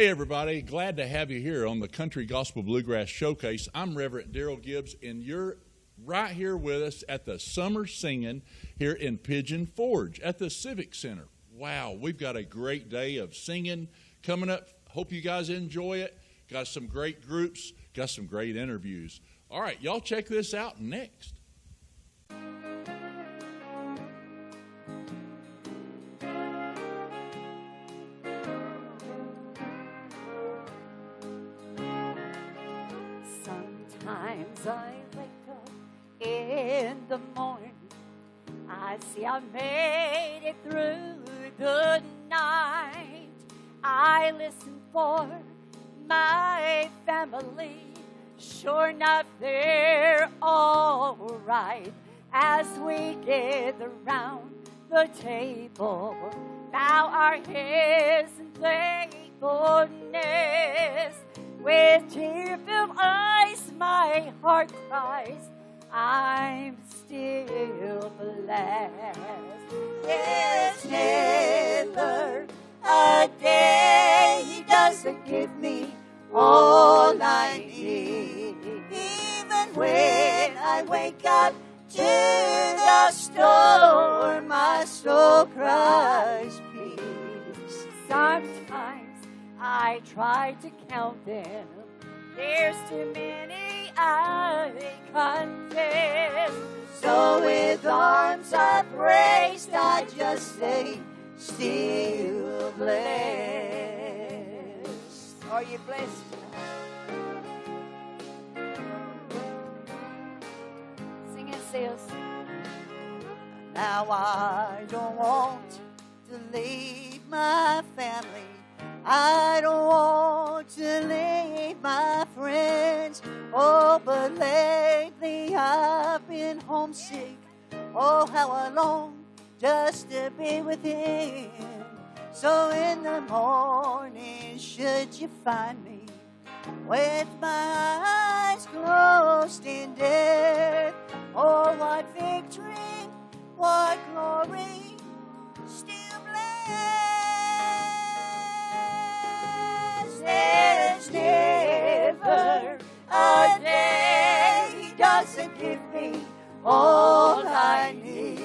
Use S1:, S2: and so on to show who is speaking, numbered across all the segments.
S1: Hey everybody, glad to have you here on the Country Gospel Bluegrass Showcase. I'm Reverend Darrell Gibbs, and you're right here with us at the Summer Singing here in Pigeon Forge at the Civic Center. Wow, we've got a great day of singing coming up. Hope you guys enjoy it. Got some great groups, got some great interviews. All right, y'all check this out next.
S2: Sometimes I wake up in the morning, I see I made it through the night. I listen for my family, sure enough they're all right. As we gather round the table, bow our heads in thankfulness. With tear-filled eyes, my heart cries, I'm still blessed. There's never a day He doesn't give me all I need. Even when I wake up to the storm, my soul cries peace. Sometimes I try to count them, there's too many I confess. So with arms upraised, I just say, still blessed. Are you blessed tonight? Sing it, sis. Now I don't want to leave my family, I don't want to leave my friends. Oh, but lately I've been homesick. Oh, how I long just to be with Him. So in the morning, should you find me with my eyes closed in death, oh, what victory, what glory, still blessed. There's never a day He doesn't give me all I need.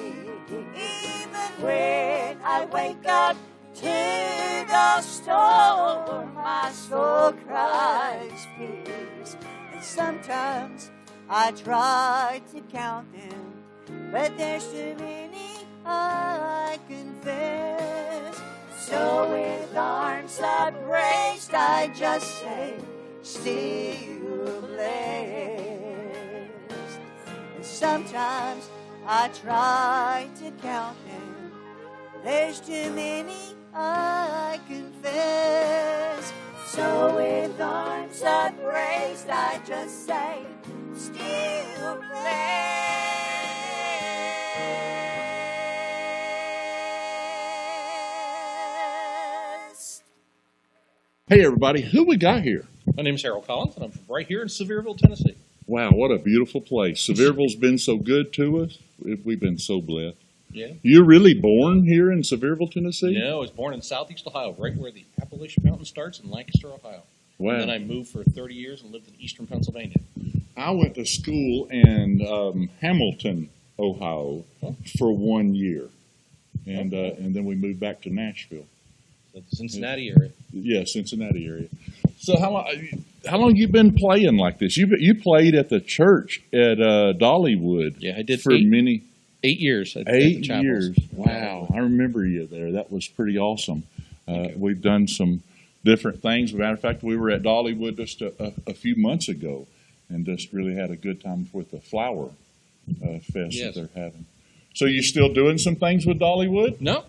S2: Even when I wake up to the storm, my soul cries peace. And sometimes I try to count them, but there's too many I confess. So with arms upraised, I just say, still blessed. And sometimes I try to count them, there's too many I confess. So with arms upraised, I just say, still blessed.
S1: Hey everybody, who we got here?
S3: My name is Harold Collins, and I'm from right here in Sevierville, Tennessee.
S1: Wow, what a beautiful place. Sevierville's been so good to us. We've been so blessed.
S3: Yeah.
S1: You're really born here in Sevierville, Tennessee?
S3: No, I was born in southeast Ohio, right where the Appalachian Mountain starts in Lancaster, Ohio.
S1: Wow.
S3: And then I moved for 30 years and lived in eastern Pennsylvania.
S1: I went to school in Hamilton, Ohio for 1 year. And then we moved back to Nashville.
S3: The Cincinnati area.
S1: Yeah, Cincinnati area. So how long you been playing like this? You played at the church at Dollywood.
S3: Yeah, I did
S1: for 8
S3: years. At
S1: 8
S3: the
S1: years. Wow, I remember you there. That was pretty awesome. We've done some different things. As a matter of fact, we were at Dollywood just a few months ago, and just really had a good time with the Flower Fest that they're having. So you still doing some things with Dollywood?
S3: No,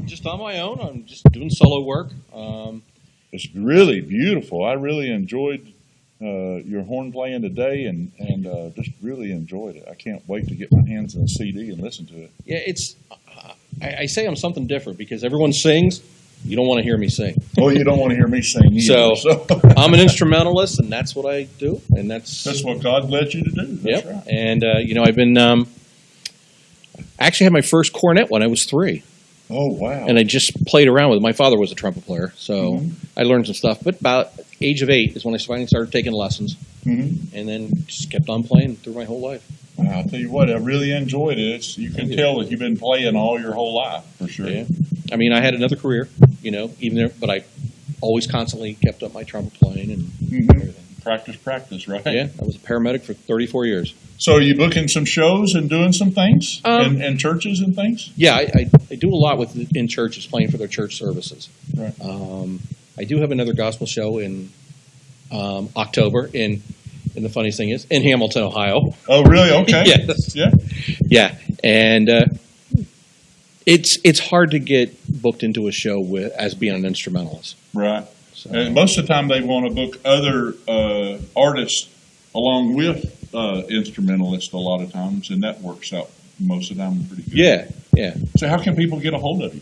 S3: just on my own. I'm just doing solo work.
S1: It's really beautiful. I really enjoyed your horn playing today, and just really enjoyed it. I can't wait to get my hands on a CD and listen to it.
S3: Yeah, it's. I say I'm something different because everyone sings. You don't want to hear me sing.
S1: Well, you don't want to hear me sing either.
S3: So I'm an instrumentalist, and that's what I do, and that's
S1: what God led you to do. That's
S3: right.
S1: And
S3: I've been. I actually had my first cornet when I was 3.
S1: Oh, wow.
S3: And I just played around with it. My father was a trumpet player, so I learned some stuff. But about age of 8 is when I finally started taking lessons, and then just kept on playing through my whole life.
S1: Wow, I'll tell you what, I really enjoyed it. You can tell that you've been playing all your whole life, for sure.
S3: Yeah. I mean, I had another career, even there, but I always constantly kept up my trumpet playing and everything.
S1: Practice, right?
S3: Yeah, I was a paramedic for 34 years.
S1: So are you booking some shows and doing some things in churches and things?
S3: Yeah, I do a lot in churches, playing for their church services.
S1: Right.
S3: I do have another gospel show in October, and the funniest thing is, in Hamilton, Ohio.
S1: Oh, really? Okay.
S3: Yes.
S1: Yeah.
S3: Yeah, and it's hard to get booked into a show as being an instrumentalist.
S1: Right.
S3: So,
S1: And most of the time they want to book other artists along with instrumentalists a lot of times, and that works out most of the time pretty good.
S3: yeah.
S1: So how can people get a hold of you?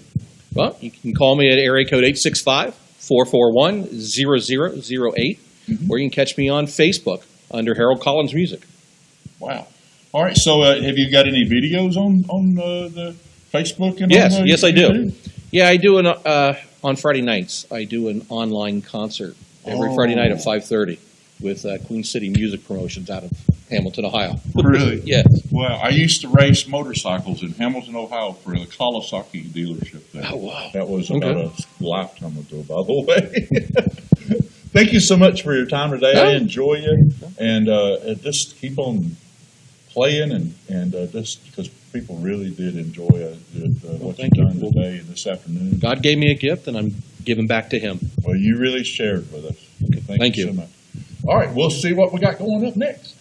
S3: Well, you can call me at area code 865-441-0008, or you can catch me on Facebook under Harold Collins Music.
S1: Wow. All right. So have you got any videos on the Facebook and
S3: Yes,
S1: all that?
S3: yes, I do.
S1: YouTube?
S3: Yeah, I do on Friday nights. I do an online concert every Friday night at 5:30 with Queen City Music Promotions out of Hamilton, Ohio.
S1: Really?
S3: Yes.
S1: Well, I used to race motorcycles in Hamilton, Ohio for the Kawasaki dealership there.
S3: Oh, wow.
S1: That was about a lifetime ago, by the way. Thank you so much for your time today. I enjoy you. And just keep on playing and just because people really did enjoy what you've done today and this afternoon.
S3: God gave me a gift, and I'm giving back to Him.
S1: Well, you really shared with us.
S3: Okay. Thank you
S1: so much. All right, we'll see what we got going up next.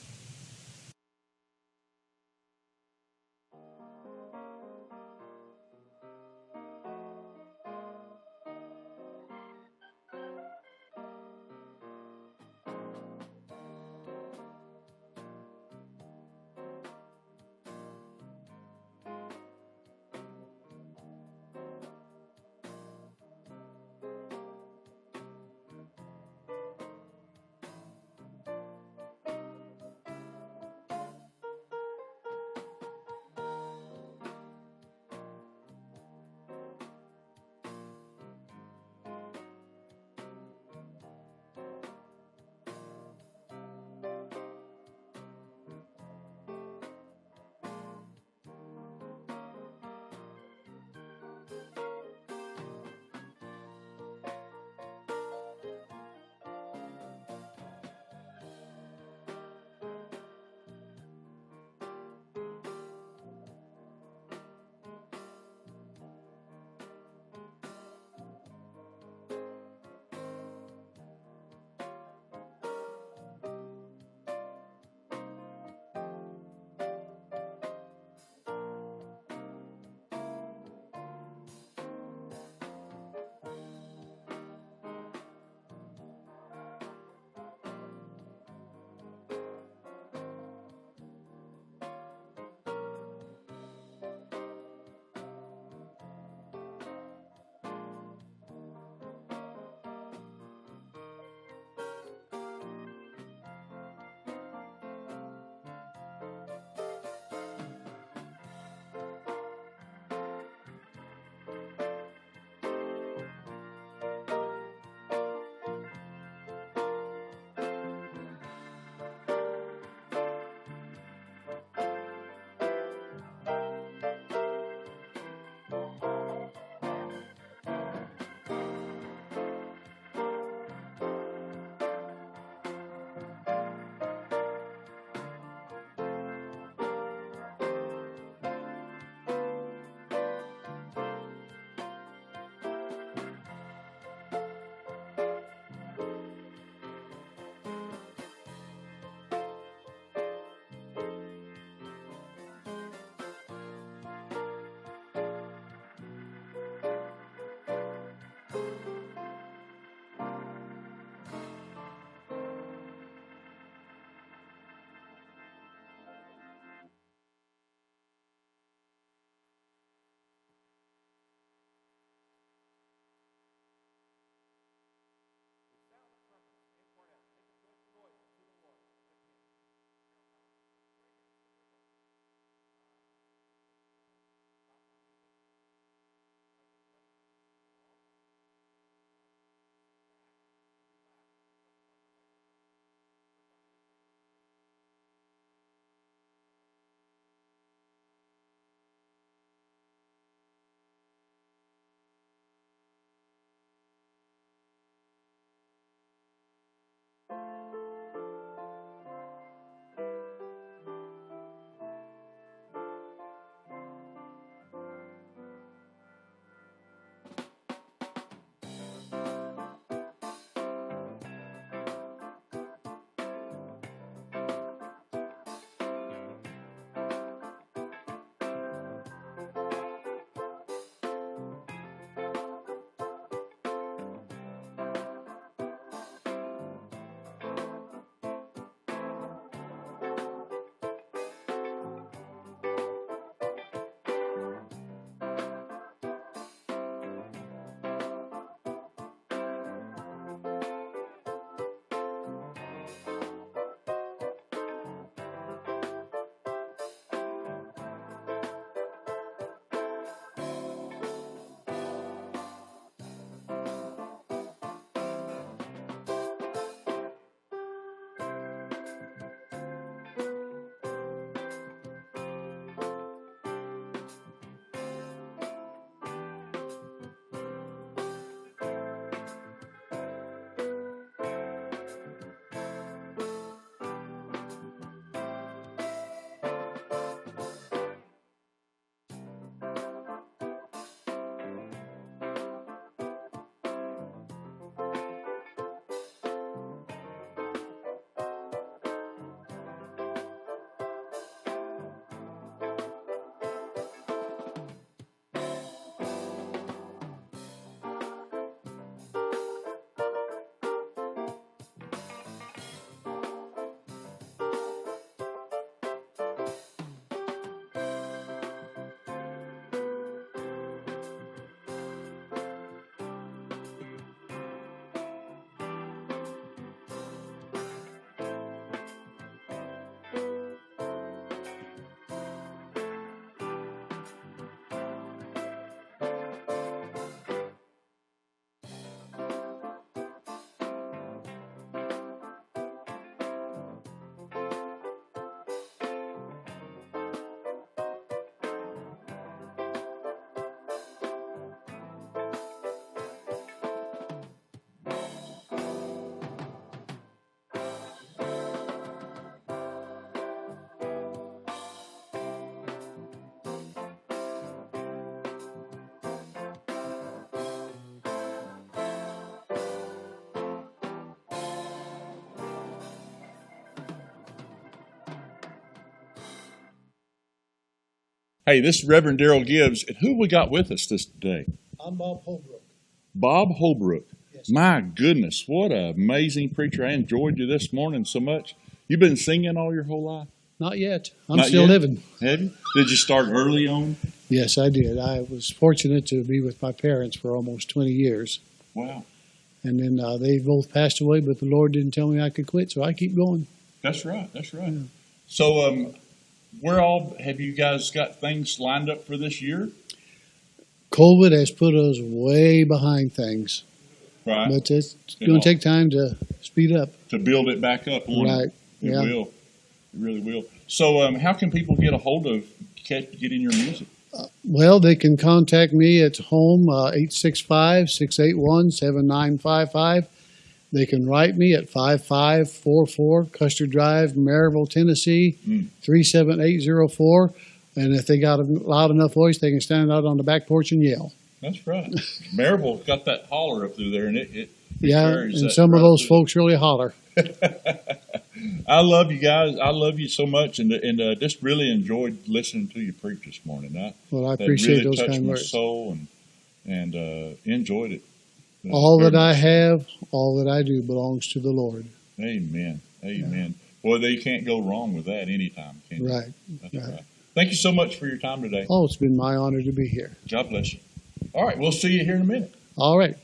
S1: Hey, this is Reverend Daryl Gibbs, and who we got with us this day?
S4: I'm Bob Holbrook.
S1: Bob Holbrook.
S4: Yes.
S1: My goodness, what an amazing preacher. I enjoyed you this morning so much. You've been singing all your whole life?
S4: Not yet. I'm
S1: Not
S4: still
S1: yet?
S4: living.
S1: Have you? Did you start early on?
S4: Yes, I did. I was fortunate to be with my parents for almost 20 years.
S1: Wow.
S4: And then they both passed away, but the Lord didn't tell me I could quit, so I keep going.
S1: That's right. That's right.
S4: Yeah.
S1: So, have you guys got things lined up for this year?
S4: COVID has put us way behind things,
S1: Right.
S4: but it's going to take time to speed up.
S1: To build it back up. won't it?
S4: Right.
S1: It
S4: Yeah.
S1: will. It really will. So, how can people get a hold of getting your music?
S4: Well, they can contact me at home, 865-681-7955. They can write me at 5544 Custer Drive, Maryville, Tennessee, 37804. And if they got a loud enough voice, they can stand out on the back porch and yell.
S1: That's right. Maryville's got that holler up through there, and it
S4: Yeah,
S1: carries
S4: and
S1: that
S4: some of
S1: right
S4: those
S1: through.
S4: folks really holler.
S1: I love you guys. I love you so much, and just really enjoyed listening to you preach this morning.
S4: Well, I
S1: That
S4: appreciate
S1: really
S4: those
S1: touched
S4: kind
S1: my
S4: words.
S1: soul and enjoyed it.
S4: All
S1: Very
S4: that I
S1: much.
S4: have, all that I do belongs to the Lord.
S1: Amen. Amen. Boy, you can't go wrong with that anytime, can you?
S4: Right.
S1: That's
S4: right.
S1: right. Thank you so much for your time today.
S4: Oh, it's been my honor to be here.
S1: God bless you. All right, we'll see you here in a minute.
S4: All right.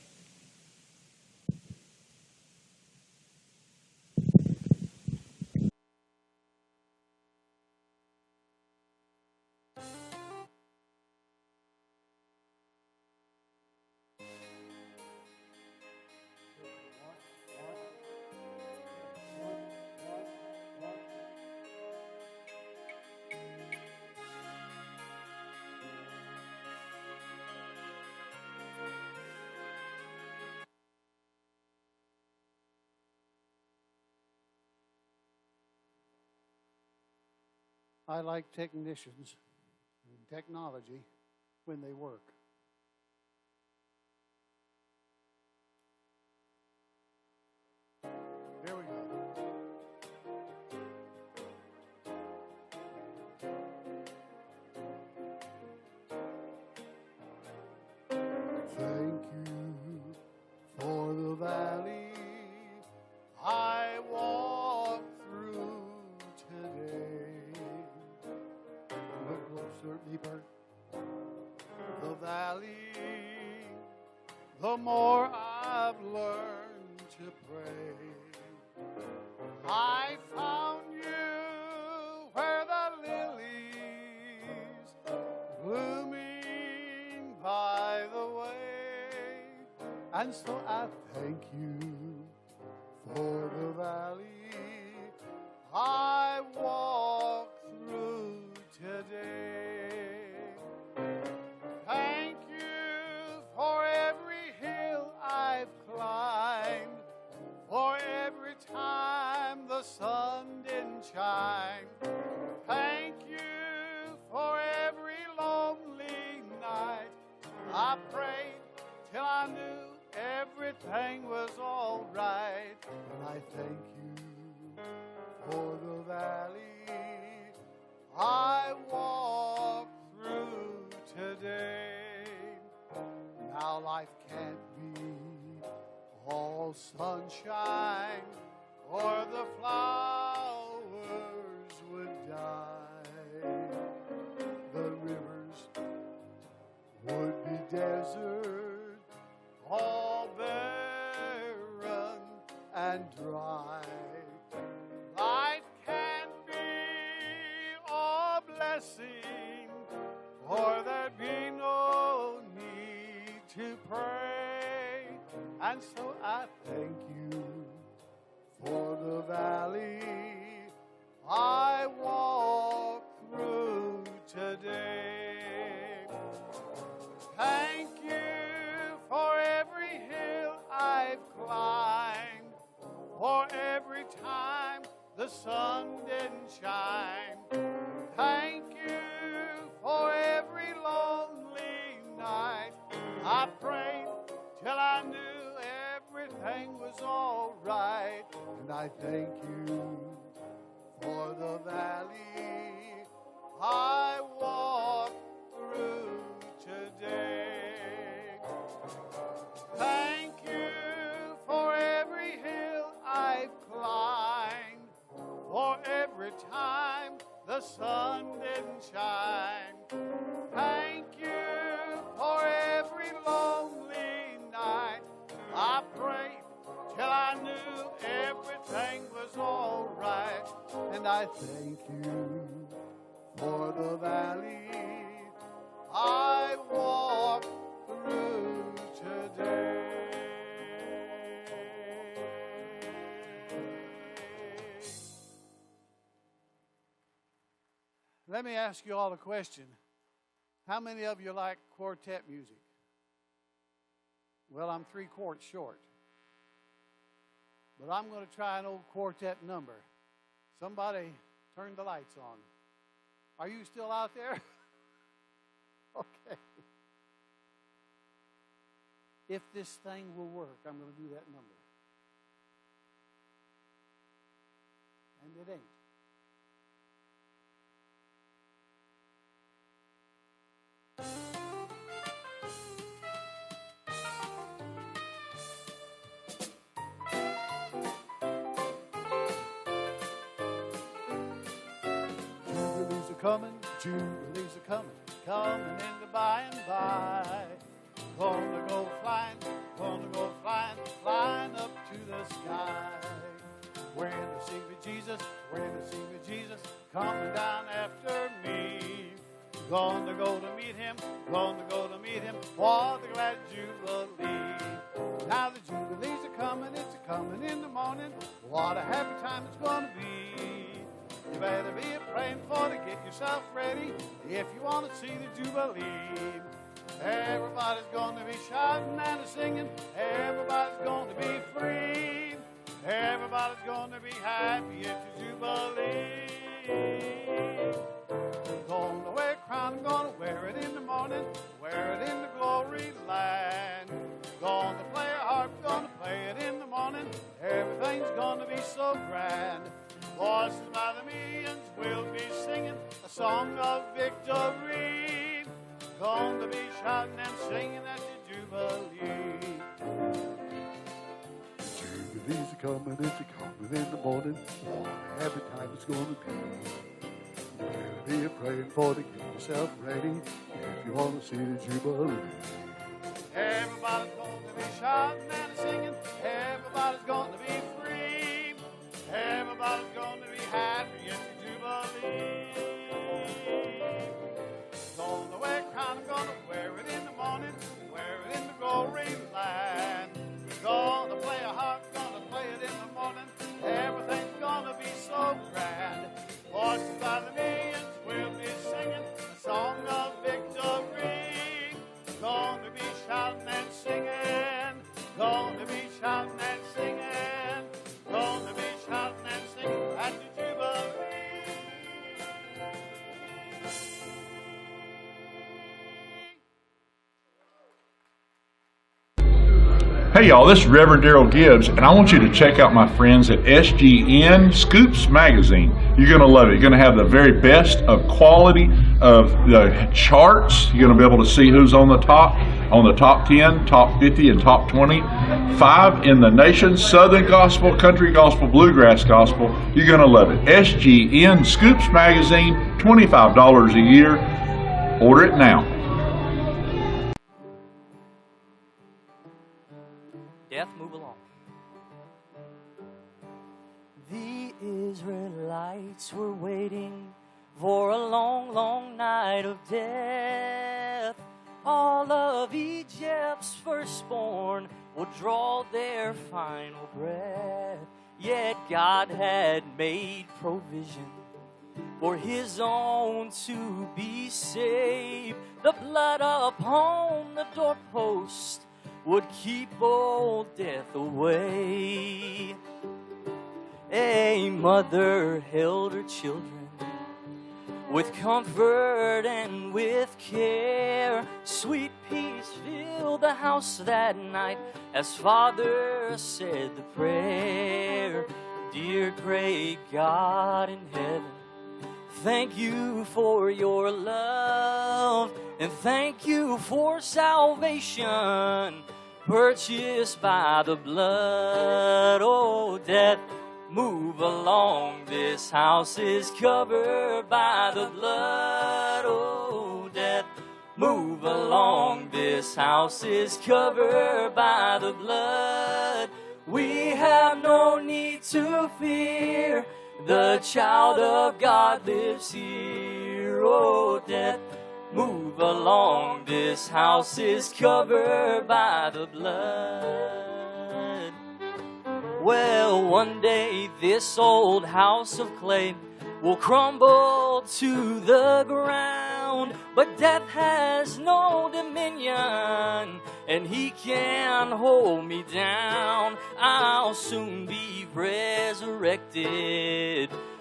S4: I like technicians and technology when they work. Here we go. Thank you for the valley I walked through today. Look closer, deeper. The valley, the more I've learned to pray. I found you where the lilies blooming by the way, and so I thank you for the valley I walked through today. Thank you for every hill I've climbed, for every time the sun didn't shine. Thank you for every lonely night I prayed till I knew everything was all right. And I thank you for the valley I walked through today. Now life can't be all sunshine, or the flowers would die. The rivers would be desert, all barren and dry. Life can't be all blessing, or there'd be no need to pray. And so I thank you for the valley I walked through today. Thank you for every hill I've climbed, for every time the sun didn't shine. Thank you for every lonely night I prayed till I knew everything was all right. And I thank you for the valley I walked
S5: sun didn't shine. Thank you for every lonely night. I prayed till I knew everything was all right. And I thank you for the valley I walked through today. Let me ask you all a question. How many of you like quartet music? Well, I'm 3 quarts short. But I'm going to try an old quartet number. Somebody turn the lights on. Are you still out there? Okay. If this thing will work, I'm going to do that number. And it ain't. Jubilees are coming, jubilees are coming, coming in the by and by. Gonna go flying, flying up to the sky. When I see me Jesus, coming down after me. Gonna go to meet him, for the glad jubilee. Now the jubilees are coming, it's a-coming in the morning. What a happy time it's gonna be. You better be praying for to get yourself ready if you want to see the jubilee. Everybody's going to be shouting and singing. Everybody's going to be free. Everybody's going to be happy at the jubilee. I'm going to wear a crown. I'm going to wear it in the morning. Wear it in the glory land. Going to play a harp. Going to play it in the morning. Everything's going to be so grand. Voices by the millions will be singing a song of victory. Going to be shouting and singing at the jubilee. Jubilees are coming, it's a coming in the morning. What a happy time it's going to be. You better be praying for to get yourself ready if you want to see the jubilee. Everybody's going to be shouting and singing. Everybody's going to be free. Everybody's going to be happy at the jubilee. Gonna wear a crown, I'm gonna wear it in the morning, wear it in the glory land. Gonna play a harp, gonna play it in the morning. Everything's gonna be so grand. Voices by the millions will be singing a song of victory. Gonna be shouting and singing. Gonna be shouting and singing. Gonna be shouting and singing at the jubilee.
S1: Hey y'all, this is Reverend Daryl Gibbs, and I want you to check out my friends at SGN Scoops Magazine. You're going to love it. You're going to have the very best of quality of the charts. You're going to be able to see who's on the top 10, top 50, and top 25 in the nation. Southern Gospel, Country Gospel, Bluegrass Gospel. You're going to love it. SGN Scoops Magazine, $25 a year. Order it now.
S6: Death, move along.
S2: The Israelites were waiting for a long, long night of death. All of Egypt's firstborn would draw their final breath. Yet God had made provision for his own to be saved. The blood upon the doorpost would keep old death away. A mother held her children with comfort and with care. Sweet peace filled the house that night as Father said the prayer. Dear great God in heaven, thank you for your love, and thank you for salvation purchased by the blood. Oh, death, move along. This house is covered by the blood. Oh, death, move along. This house is covered by the blood. We have no need to fear. The child of God lives here. Oh, death, move along. This house is covered by the blood. Well, one day this old house of clay will crumble to the ground, but death has no dominion, and he can't hold me down. I'll soon be resurrected,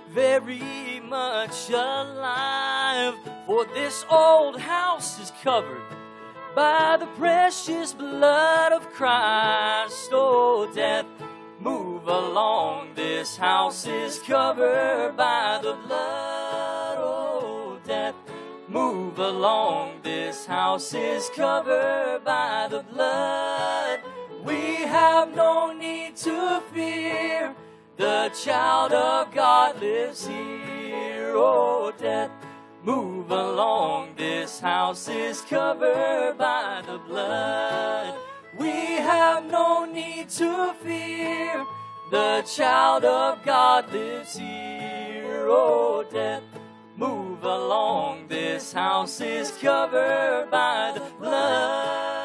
S2: very much alive, for this old house is covered by the precious blood of Christ. Oh, death, move along. This house is covered by the blood. Oh, death, move along. This house is covered by the blood. We have no need to fear. The child of God lives here. Oh, death, move along. This house is covered by the blood. We have no need to fear. The child of God lives here. Oh, death, move along. This house is covered by the blood.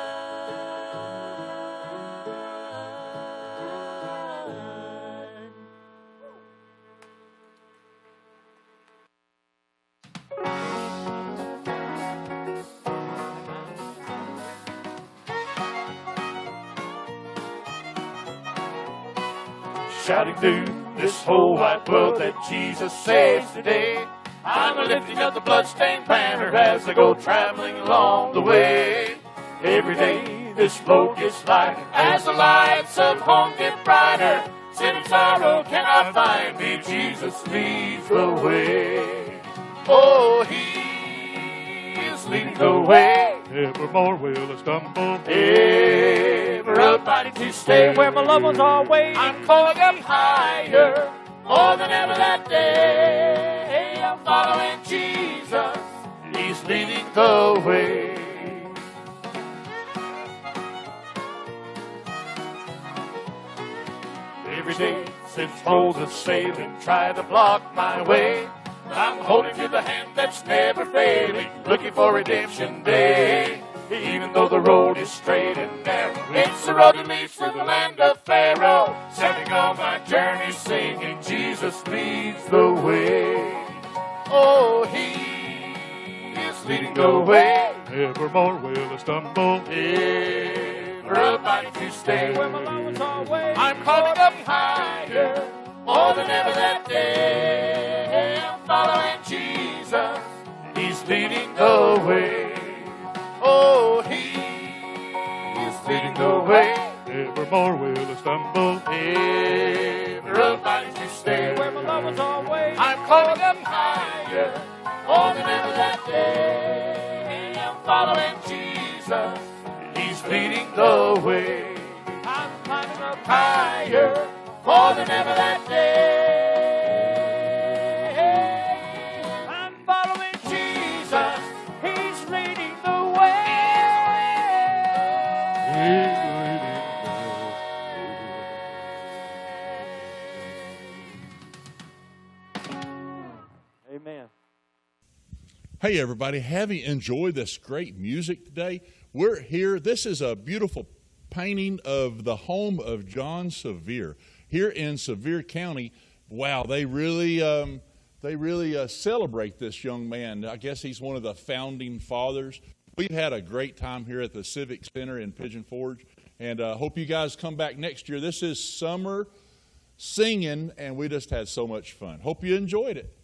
S5: Shouting through this whole wide world that Jesus saves today. I'm lifting up the bloodstained banner as I go traveling along the way. Every day this road gets lighter as the lights of home get brighter. Sin and sorrow cannot find me. Jesus leads the way. Oh, he is leading the way. Evermore will I stumble, ever abiding to stay where my loved ones are waiting. I'm going up higher, more than ever that day. I'm following Jesus, he's leading the way. Every day since roads have sailed and tried to block my way, I'm holding to the hand that's never failing, looking for redemption day. Even though the road is straight and narrow, it's the road that leads to the land of Pharaoh. Standing on my journey singing, Jesus leads the way. Oh, he is leading the way. Evermore will I stumble, ever abiding to stay where my loved ones are waiting. I'm calling up higher, more than ever that day. I'm following Jesus, he's leading the way. Oh, he is leading the way. Evermore will I stumble, ever abiding to stay where my loved ones are waiting. I'm calling up higher, more than ever that day. I'm following Jesus, he's leading the way. I'm climbing up higher, more than ever that day. I'm following Jesus, he's leading the way.
S2: Amen.
S1: Hey, everybody, have you enjoyed this great music today? We're here. This is a beautiful painting of the home of John Sevier here in Sevier County. Wow, they really celebrate this young man. I guess he's one of the founding fathers. We've had a great time here at the Civic Center in Pigeon Forge, and hope you guys come back next year. This is summer singing, and we just had so much fun. Hope you enjoyed it.